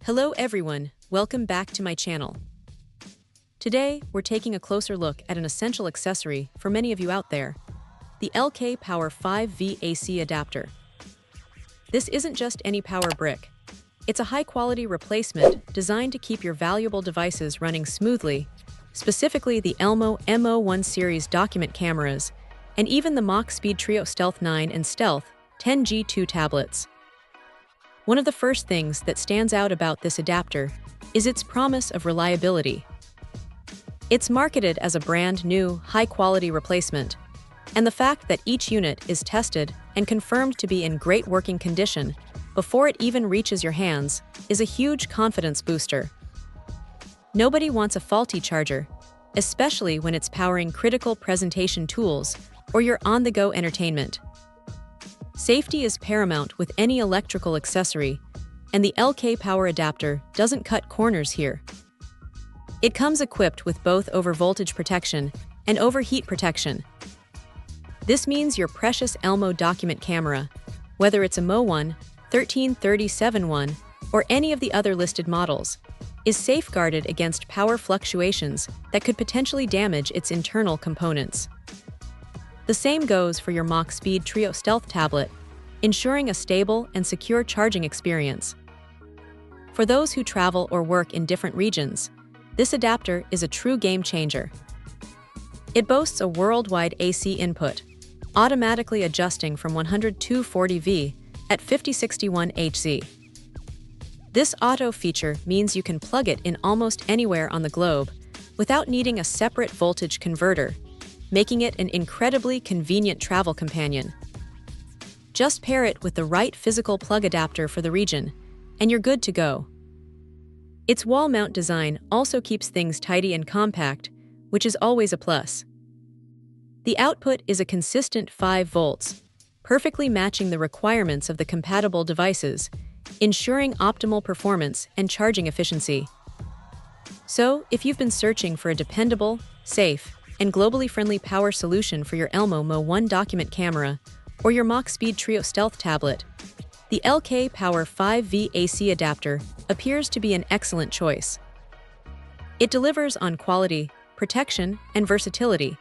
Hello everyone, welcome back to my channel. Today, we're taking a closer look at an essential accessory for many of you out there, the LKPower 5V AC adapter. This isn't just any power brick. It's a high-quality replacement designed to keep your valuable devices running smoothly, specifically the Elmo MO1 series document cameras, and even the Mach Speed Trio Stealth 9 and Stealth 10G2 tablets. One of the first things that stands out about this adapter is its promise of reliability. It's marketed as a brand-new, high-quality replacement, and the fact that each unit is tested and confirmed to be in great working condition before it even reaches your hands is a huge confidence booster. Nobody wants a faulty charger, especially when it's powering critical presentation tools or your on-the-go entertainment. Safety is paramount with any electrical accessory, and the LKPower adapter doesn't cut corners here. It comes equipped with both overvoltage protection and overheat protection. This means your precious Elmo document camera, whether it's a Mo1, 133071, or any of the other listed models, is safeguarded against power fluctuations that could potentially damage its internal components. The same goes for your Mach Speed Trio Stealth tablet, ensuring a stable and secure charging experience. For those who travel or work in different regions, this adapter is a true game changer. It boasts a worldwide AC input, automatically adjusting from 100 to 240V at 5061 Hz. This auto feature means you can plug it in almost anywhere on the globe without needing a separate voltage converter, making it an incredibly convenient travel companion. Just pair it with the right physical plug adapter for the region, and you're good to go. Its wall mount design also keeps things tidy and compact, which is always a plus. The output is a consistent 5 volts, perfectly matching the requirements of the compatible devices, ensuring optimal performance and charging efficiency. So, if you've been searching for a dependable, safe, and globally friendly power solution for your Elmo Mo1 document camera or your Mach Speed Trio Stealth tablet, the LKPower 5V AC adapter appears to be an excellent choice. It delivers on quality, protection, and versatility,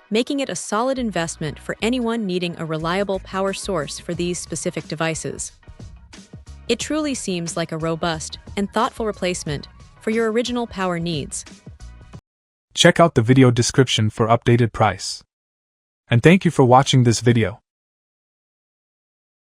making it a solid investment for anyone needing a reliable power source for these specific devices. It truly seems like a robust and thoughtful replacement for your original power needs. Check out the video description for updated price. And thank you for watching this video.